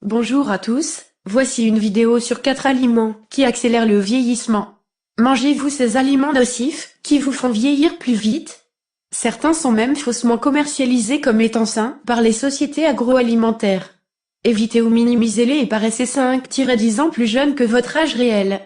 Bonjour à tous, voici une vidéo sur 4 aliments qui accélèrent le vieillissement. Mangez-vous ces aliments nocifs qui vous font vieillir plus vite? Certains sont même faussement commercialisés comme étant sains par les sociétés agroalimentaires. Évitez ou minimisez-les et paraissez 5-10 ans plus jeune que votre âge réel.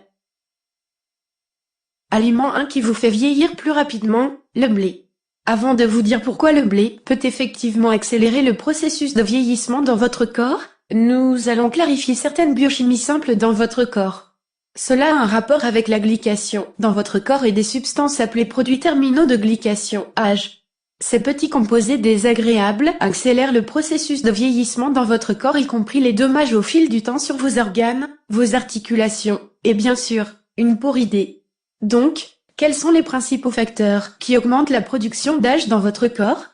Aliment 1 qui vous fait vieillir plus rapidement, le blé. Avant de vous dire pourquoi le blé peut effectivement accélérer le processus de vieillissement dans votre corps, nous allons clarifier certaines biochimies simples dans votre corps. Cela a un rapport avec la glycation dans votre corps et des substances appelées produits terminaux de glycation, AG. Ces petits composés désagréables accélèrent le processus de vieillissement dans votre corps, y compris les dommages au fil du temps sur vos organes, vos articulations, et bien sûr, une peau ridée. Donc, quels sont les principaux facteurs qui augmentent la production d'AG dans votre corps?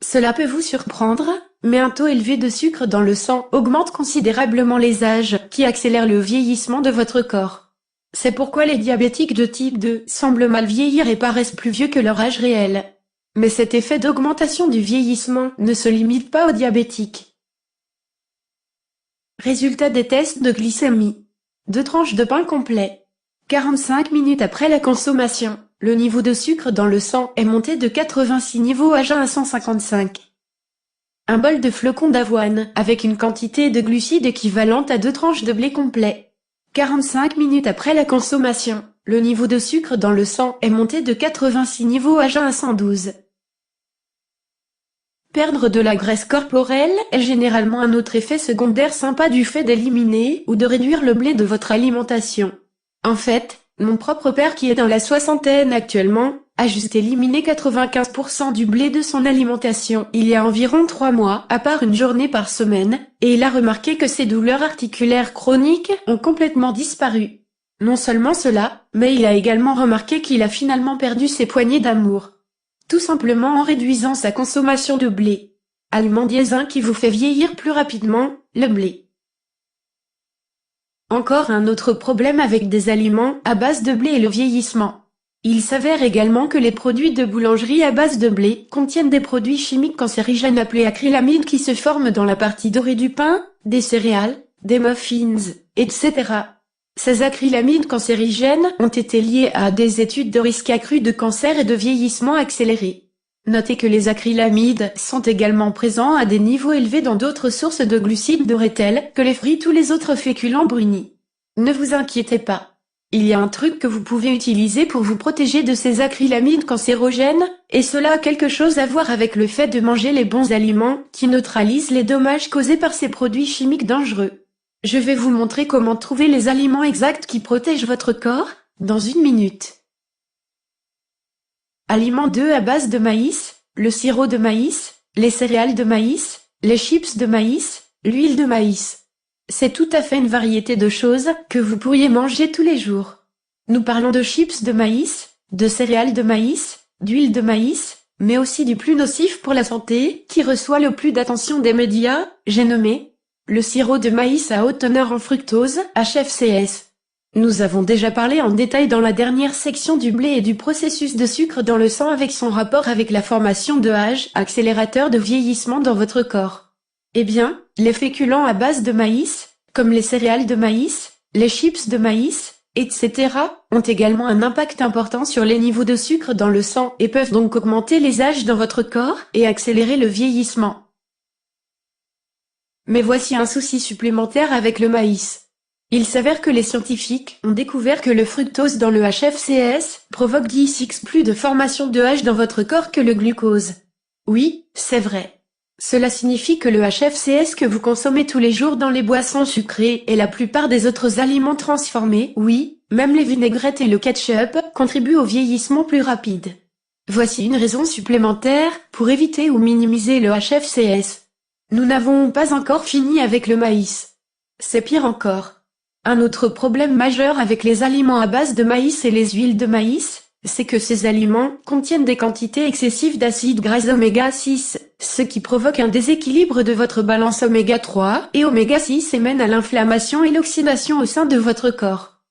Cela peut vous surprendre, mais un taux élevé de sucre dans le sang augmente considérablement les AG qui accélèrent le vieillissement de votre corps. C'est pourquoi les diabétiques de type 2 semblent mal vieillir et paraissent plus vieux que leur âge réel. Mais cet effet d'augmentation du vieillissement ne se limite pas aux diabétiques. Résultat des tests de glycémie. 2 tranches de pain complet. 45 minutes après la consommation, le niveau de sucre dans le sang est monté de 86 niveaux AG à 155. Un bol de flocons d'avoine avec une quantité de glucides équivalente à 2 tranches de blé complet. 45 minutes après la consommation, le niveau de sucre dans le sang est monté de 86 niveaux AG à 112. Perdre de la graisse corporelle est généralement un autre effet secondaire sympa du fait d'éliminer ou de réduire le blé de votre alimentation. En fait, mon propre père qui est dans la soixantaine actuellement, a juste éliminé 95% du blé de son alimentation il y a environ 3 mois, à part une journée par semaine, et il a remarqué que ses douleurs articulaires chroniques ont complètement disparu. Non seulement cela, mais il a également remarqué qu'il a finalement perdu ses poignées d'amour. Tout simplement en réduisant sa consommation de blé. Aliment diesin qui vous fait vieillir plus rapidement, le blé. Encore un autre problème avec des aliments à base de blé est le vieillissement. Il s'avère également que les produits de boulangerie à base de blé contiennent des produits chimiques cancérigènes appelés acrylamides qui se forment dans la partie dorée du pain, des céréales, des muffins, etc. Ces acrylamides cancérigènes ont été liés à des études de risque accru de cancer et de vieillissement accéléré. Notez que les acrylamides sont également présents à des niveaux élevés dans d'autres sources de glucides dorés tels que les fruits ou les autres féculents brunis. Ne vous inquiétez pas. Il y a un truc que vous pouvez utiliser pour vous protéger de ces acrylamides cancérogènes, et cela a quelque chose à voir avec le fait de manger les bons aliments qui neutralisent les dommages causés par ces produits chimiques dangereux. Je vais vous montrer comment trouver les aliments exacts qui protègent votre corps, dans 1 minute. Aliments 2 à base de maïs, le sirop de maïs, les céréales de maïs, les chips de maïs, l'huile de maïs. C'est tout à fait une variété de choses que vous pourriez manger tous les jours. Nous parlons de chips de maïs, de céréales de maïs, d'huile de maïs, mais aussi du plus nocif pour la santé, qui reçoit le plus d'attention des médias, j'ai nommé le sirop de maïs à haute teneur en fructose, HFCS. Nous avons déjà parlé en détail dans la dernière section du blé et du processus de sucre dans le sang avec son rapport avec la formation de AG, accélérateur de vieillissement dans votre corps. Eh bien, les féculents à base de maïs, comme les céréales de maïs, les chips de maïs, etc., ont également un impact important sur les niveaux de sucre dans le sang et peuvent donc augmenter les AG dans votre corps et accélérer le vieillissement. Mais voici un souci supplémentaire avec le maïs. Il s'avère que les scientifiques ont découvert que le fructose dans le HFCS provoque 10x plus de formation de AG dans votre corps que le glucose. Oui, c'est vrai. Cela signifie que le HFCS que vous consommez tous les jours dans les boissons sucrées et la plupart des autres aliments transformés, oui, même les vinaigrettes et le ketchup, contribuent au vieillissement plus rapide. Voici une raison supplémentaire pour éviter ou minimiser le HFCS. Nous n'avons pas encore fini avec le maïs. C'est pire encore. Un autre problème majeur avec les aliments à base de maïs et les huiles de maïs, c'est que ces aliments contiennent des quantités excessives d'acides gras oméga 6, ce qui provoque un déséquilibre de votre balance oméga 3 et oméga 6 et mène à l'inflammation et l'oxydation au sein de votre corps.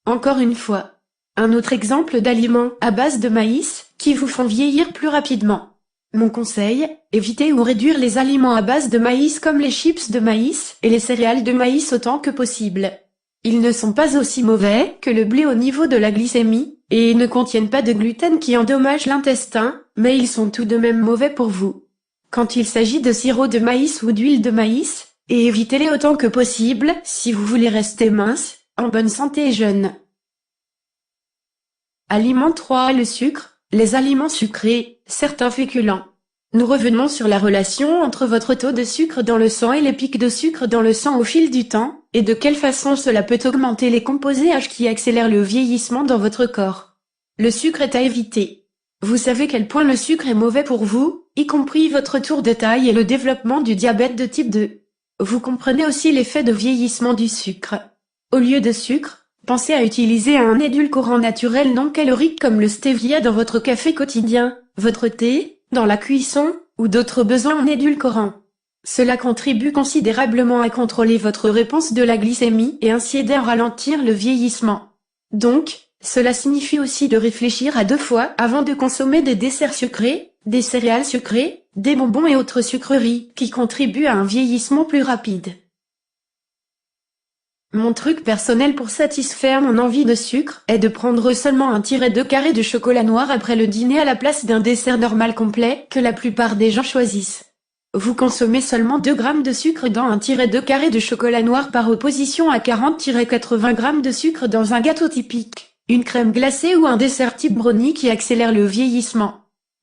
Encore une fois, un autre exemple d'aliments à base de maïs qui vous font vieillir plus rapidement. Mon conseil, évitez ou réduire les aliments à base de maïs comme les chips de maïs et les céréales de maïs autant que possible. Ils ne sont pas aussi mauvais que le blé au niveau de la glycémie, et ne contiennent pas de gluten qui endommage l'intestin, mais ils sont tout de même mauvais pour vous. Quand il s'agit de sirop de maïs ou d'huile de maïs, et évitez-les autant que possible si vous voulez rester mince, en bonne santé et jeune. Aliment 3. Le sucre, les aliments sucrés, certains féculents. Nous revenons sur la relation entre votre taux de sucre dans le sang et les pics de sucre dans le sang au fil du temps, et de quelle façon cela peut augmenter les composés H qui accélèrent le vieillissement dans votre corps. Le sucre est à éviter. Vous savez quel point le sucre est mauvais pour vous, y compris votre tour de taille et le développement du diabète de type 2. Vous comprenez aussi l'effet de vieillissement du sucre. Au lieu de sucre, pensez à utiliser un édulcorant naturel non calorique comme le stevia dans votre café quotidien, votre thé, dans la cuisson, ou d'autres besoins en édulcorant. Cela contribue considérablement à contrôler votre réponse de la glycémie et ainsi aider à ralentir le vieillissement. Donc, cela signifie aussi de réfléchir à 2 fois avant de consommer des desserts sucrés, des céréales sucrées, des bonbons et autres sucreries qui contribuent à un vieillissement plus rapide. Mon truc personnel pour satisfaire mon envie de sucre est de prendre seulement 1-2 carrés de chocolat noir après le dîner à la place d'un dessert normal complet que la plupart des gens choisissent. Vous consommez seulement 2 grammes de sucre dans 1-2 carrés de chocolat noir par opposition à 40-80 grammes de sucre dans un gâteau typique, une crème glacée ou un dessert type brownie qui accélère le vieillissement.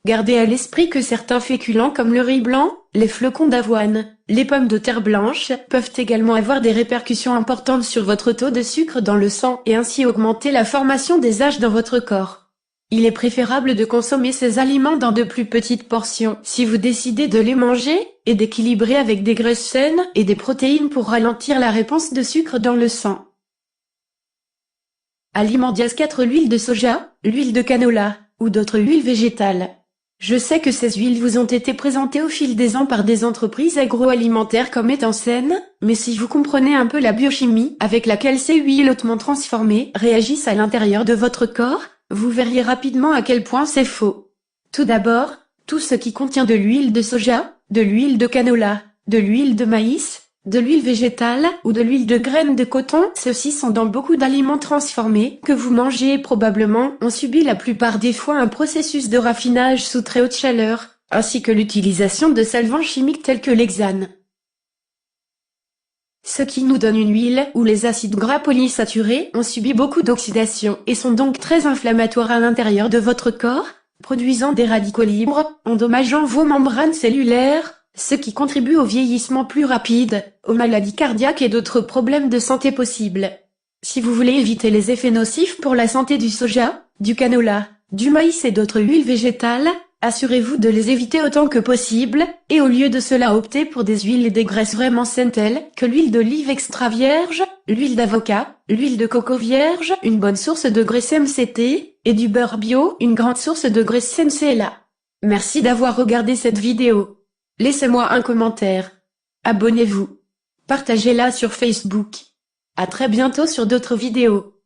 Gardez à l'esprit que certains féculents comme le riz blanc, les flocons d'avoine, les pommes de terre blanches peuvent également avoir des répercussions importantes sur votre taux de sucre dans le sang et ainsi augmenter la formation des H dans votre corps. Il est préférable de consommer ces aliments dans de plus petites portions si vous décidez de les manger et d'équilibrer avec des graisses saines et des protéines pour ralentir la réponse de sucre dans le sang. Aliment 4. L'huile de soja, l'huile de canola ou d'autres huiles végétales. Je sais que ces huiles vous ont été présentées au fil des ans par des entreprises agroalimentaires comme étant saines, mais si vous comprenez un peu la biochimie avec laquelle ces huiles hautement transformées réagissent à l'intérieur de votre corps, vous verriez rapidement à quel point c'est faux. Tout d'abord, tout ce qui contient de l'huile de soja, de l'huile de canola, de l'huile de maïs, de l'huile végétale ou de l'huile de graines de coton, ceux-ci sont dans beaucoup d'aliments transformés que vous mangez et probablement ont subi la plupart des fois un processus de raffinage sous très haute chaleur, ainsi que l'utilisation de solvants chimiques tels que l'hexane. Ce qui nous donne une huile où les acides gras polysaturés ont subi beaucoup d'oxydation et sont donc très inflammatoires à l'intérieur de votre corps, produisant des radicaux libres, endommageant vos membranes cellulaires, ce qui contribue au vieillissement plus rapide, aux maladies cardiaques et d'autres problèmes de santé possibles. Si vous voulez éviter les effets nocifs pour la santé du soja, du canola, du maïs et d'autres huiles végétales, assurez-vous de les éviter autant que possible, et au lieu de cela optez pour des huiles et des graisses vraiment saines telles que l'huile d'olive extra vierge, l'huile d'avocat, l'huile de coco vierge, une bonne source de graisse MCT, et du beurre bio, une grande source de graisse CNCLA. Merci d'avoir regardé cette vidéo. Laissez-moi un commentaire. Abonnez-vous. Partagez-la sur Facebook. À très bientôt sur d'autres vidéos.